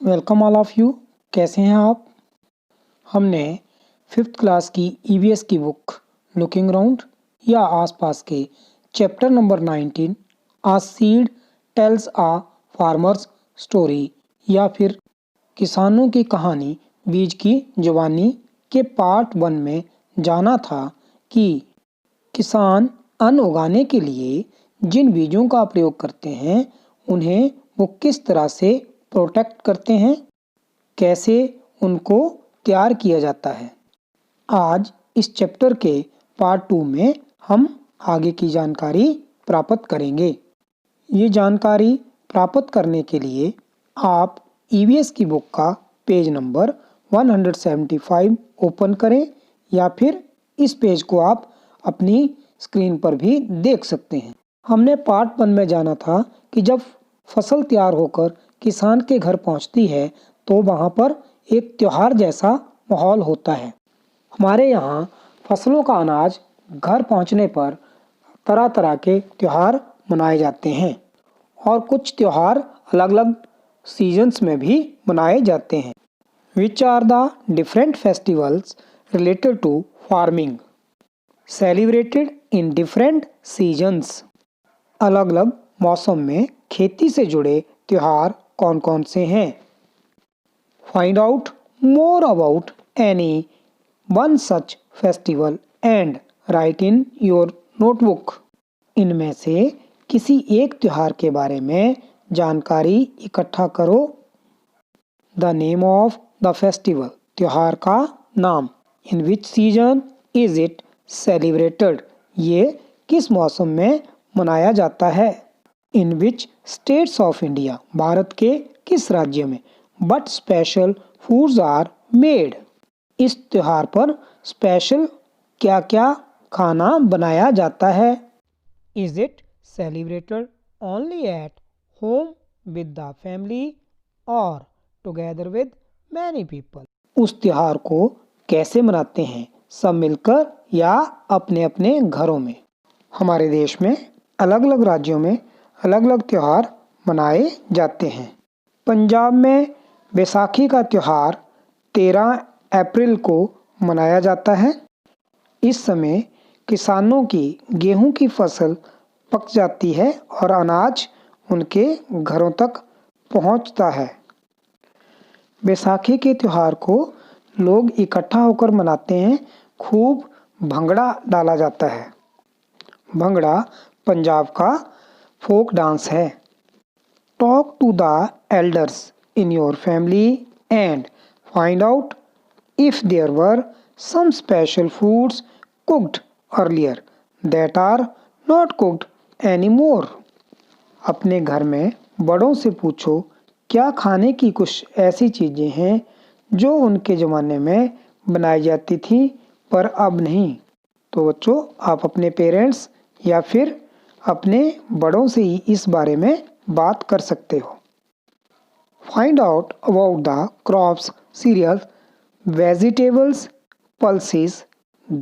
Welcome all of you. कैसे हैं आप? हमने 5th क्लास की ईवीएस की बुक लुकिंग अराउंड या आसपास के चैप्टर नंबर 19 आ सीड टेल्स आ फार्मर्स स्टोरी या फिर किसानों की कहानी बीज की जुबानी के पार्ट 1 में जाना था कि किसान अन्न उगाने के लिए जिन बीजों का प्रयोग करते हैं उन्हें वो किस तरह से प्रोटेक्ट करते हैं, कैसे उनको तैयार किया जाता है। आज इस चैप्टर के पार्ट 2 में हम आगे की जानकारी प्राप्त करेंगे। ये जानकारी प्राप्त करने के लिए आप ईवीएस की बुक का पेज नंबर 175 ओपन करें या फिर इस पेज को आप अपनी स्क्रीन पर भी देख सकते हैं। हमने पार्ट 1 में जाना था कि जब फसल तैयार होकर किसान के घर पहुंचती है तो वहां पर एक त्योहार जैसा माहौल होता है। हमारे यहाँ फसलों का अनाज घर पहुंचने पर तरह तरह के त्योहार मनाए जाते हैं और कुछ त्योहार अलग अलग सीजन्स में भी मनाए जाते हैं। Which are the different festivals related to farming celebrated in different seasons. अलग अलग मौसम में खेती से जुड़े त्योहार कौन कौन से हैं? Find out more about any one such festival and right in your notebook. इनमें से किसी एक त्योहार के बारे में जानकारी इकट्ठा करो। The name of the festival, त्योहार का नाम। In which season is it celebrated, ये किस मौसम में मनाया जाता है। In which states of India, भारत के किस राज्य में। But special foods are made, इस त्योहार पर स्पेशल क्या क्या खाना बनाया जाता है। Is it celebrated only at home with the family और टुगेदर विद मैनी पीपल, उस त्योहार को कैसे मनाते हैं, सब मिलकर या अपने अपने घरों में। हमारे देश में अलग अलग राज्यों में अलग अलग त्योहार मनाए जाते हैं। पंजाब में बैसाखी का त्यौहार 13 अप्रैल को मनाया जाता है। इस समय किसानों की गेहूं की फसल पक जाती है और अनाज उनके घरों तक पहुंचता है। बैसाखी के त्यौहार को लोग इकट्ठा होकर मनाते हैं। खूब भंगड़ा डाला जाता है। भंगड़ा पंजाब का फोक डांस है। Talk to the elders in your family and find out if there were some special foods cooked earlier that are not cooked anymore. अपने घर में बड़ों से पूछो क्या खाने की कुछ ऐसी चीज़ें हैं जो उनके ज़माने में बनाई जाती थी पर अब नहीं। तो बच्चों, आप अपने पेरेंट्स या फिर अपने बड़ों से ही इस बारे में बात कर सकते हो। Find out about the crops, cereals, vegetables, pulses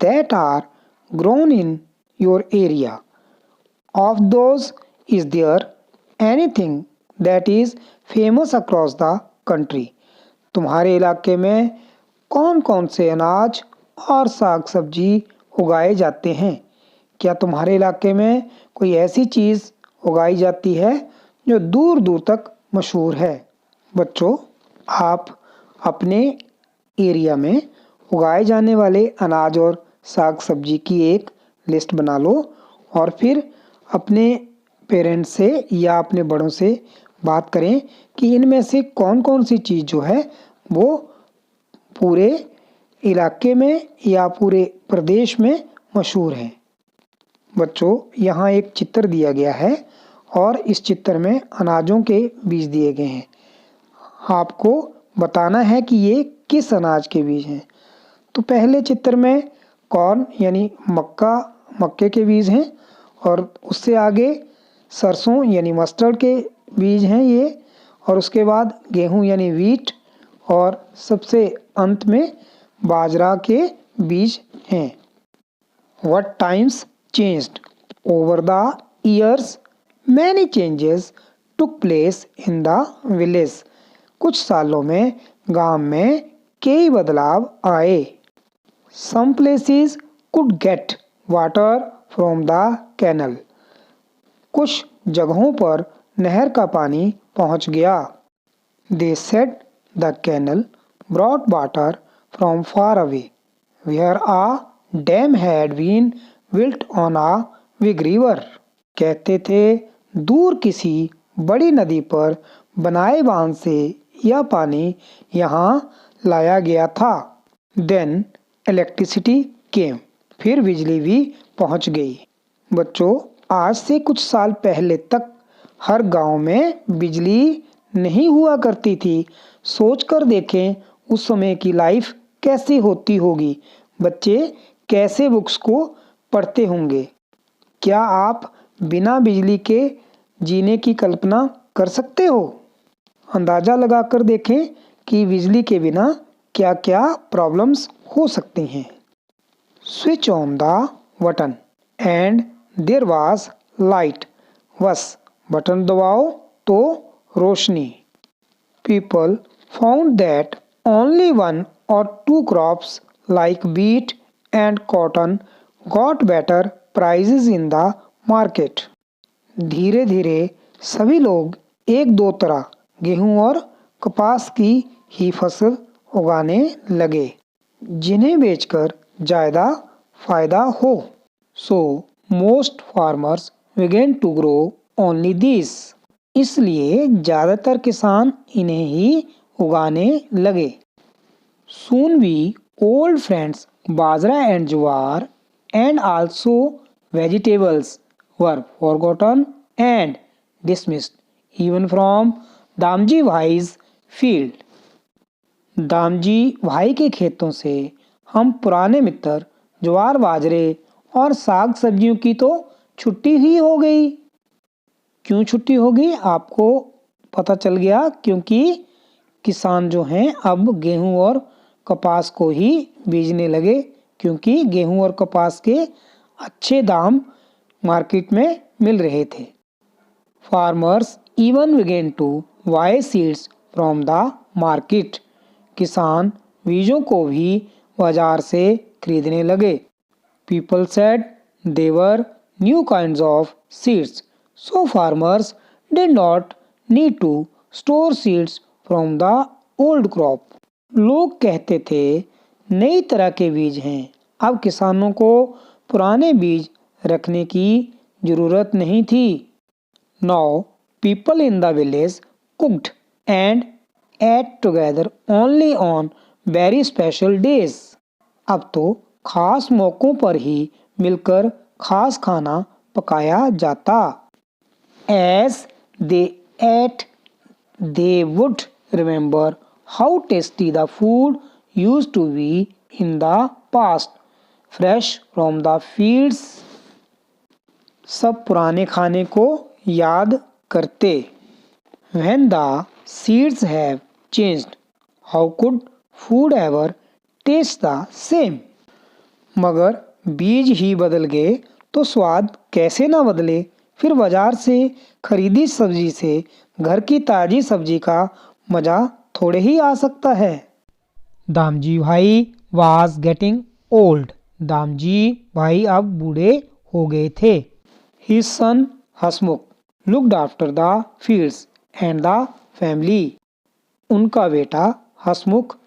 that are grown in your area. Of those, is there anything that is famous across the country? तुम्हारे इलाके में कौन कौन से अनाज और साग सब्जी उगाए जाते हैं? क्या तुम्हारे इलाके में कोई ऐसी चीज़ उगाई जाती है जो दूर दूर तक मशहूर है? बच्चों, आप अपने एरिया में उगाए जाने वाले अनाज और साग सब्जी की एक लिस्ट बना लो और फिर अपने पेरेंट्स से या अपने बड़ों से बात करें कि इनमें से कौन कौन सी चीज़ जो है वो पूरे इलाके में या पूरे प्रदेश में मशहूर है। बच्चों, यहाँ एक चित्र दिया गया है और इस चित्र में अनाजों के बीज दिए गए हैं। आपको बताना है कि ये किस अनाज के बीज हैं। तो पहले चित्र में कॉर्न यानी मक्के के बीज हैं और उससे आगे सरसों यानी मस्टर्ड के बीज हैं ये, और उसके बाद गेहूं यानी व्हीट, और सबसे अंत में बाजरा के बीज हैं। What times changed? Over the years, many changes took place in the village. कुछ सालों में गांव में कई बदलाव आए। Some places could get water from the canal. कुछ जगहों पर नहर का पानी पहुंच गया। They said the canal brought water from far away, where a dam had been built on a big river. कहते थे दूर किसी बड़ी नदी पर बनाए बांध से यह पानी यहाँ लाया गया था। Then electricity came. फिर बिजली भी पहुँच गई। बच्चों, आज से कुछ साल पहले तक हर गांव में बिजली नहीं हुआ करती थी। सोचकर देखें उस समय की लाइफ कैसी होती होगी। बच्चे कैसे बुक्स को पढ़ते होंगे। क्या आप बिना बिजली के जीने की कल्पना कर सकते हो? अंदाज़ा लगाकर देखें कि बिजली के बिना क्या-क्या प्रॉब्लम्स हो सकती हैं। Switch on the button and there was light. बस बटन दबाओ तो रोशनी। People found that only one or two crops like wheat and cotton got better prices in the market. धीरे धीरे सभी लोग एक दो तरह गेहूं और कपास की ही फसल उगाने लगे जिन्हें बेचकर ज़्यादा फायदा हो। So most farmers began to grow only these. इसलिए ज़्यादातर किसान इन्हें ही उगाने लगे। Soon we old friends bajra and jowar and also vegetables were forgotten and dismissed even from Damji भाई's field. Damji भाई के खेतों से हम पुराने मित्र ज्वार बाजरे और साग सब्जियों की तो छुट्टी ही हो गई। क्यों छुट्टी होगी आपको पता चल गया, क्योंकि किसान जो हैं अब गेहूं और कपास को ही बीजने लगे, क्योंकि गेहूं और कपास के अच्छे दाम मार्केट में मिल रहे थे। Farmers even began to buy seeds from the market. किसान बीजों को भी बाजार से खरीदने लगे। People said they were new kinds of seeds, so farmers did not need to store seeds from the old crop. लोग कहते थे नई तरह के बीज हैं, अब किसानों को पुराने बीज रखने की जरूरत नहीं थी। Now people in the village cooked and ate together only on very special days. अब तो खास मौकों पर ही मिलकर खास खाना पकाया जाता। As they ate, they would remember how tasty the food used to be in the past, fresh from the fields. सब पुराने खाने को याद करते। When the seeds have changed, how could food ever taste the same? मगर बीज ही बदल गए तो स्वाद कैसे ना बदले। फिर बाजार से खरीदी सब्जी से घर की ताज़ी सब्जी का मज़ा थोड़े ही आ सकता है। दामजी भाई वाज गेटिंग ओल्ड। दामजी भाई अब बूढ़े हो गए थे। His son Hasmukh looked after the fields and the family. उनका बेटा हसमुख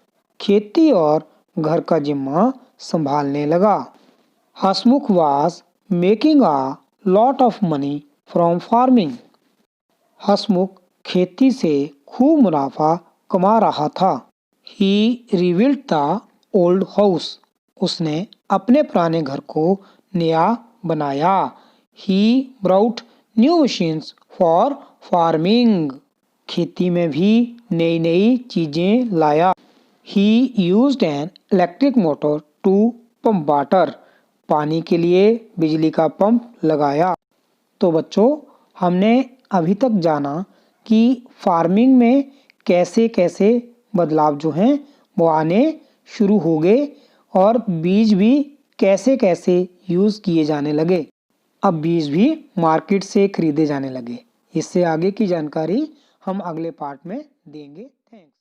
खेती और घर का जिम्मा संभालने लगा। Hasmukh was making a lot of money from farming. Hasmukh खेती से खूब मुनाफा कमा रहा था। He rebuilt the old house. उसने अपने पुराने घर को नया बनाया। He brought new machines for farming. खेती में भी नई नई चीजें लाया। He used an electric motor to pump water. पानी के लिए बिजली का पंप लगाया। तो बच्चों, हमने अभी तक जाना कि फार्मिंग में कैसे कैसे बदलाव जो हैं वो आने शुरू हो गए और बीज भी कैसे कैसे यूज़ किए जाने लगे। अब बीज भी मार्केट से खरीदे जाने लगे। इससे आगे की जानकारी हम अगले पार्ट में देंगे। थैंक्स।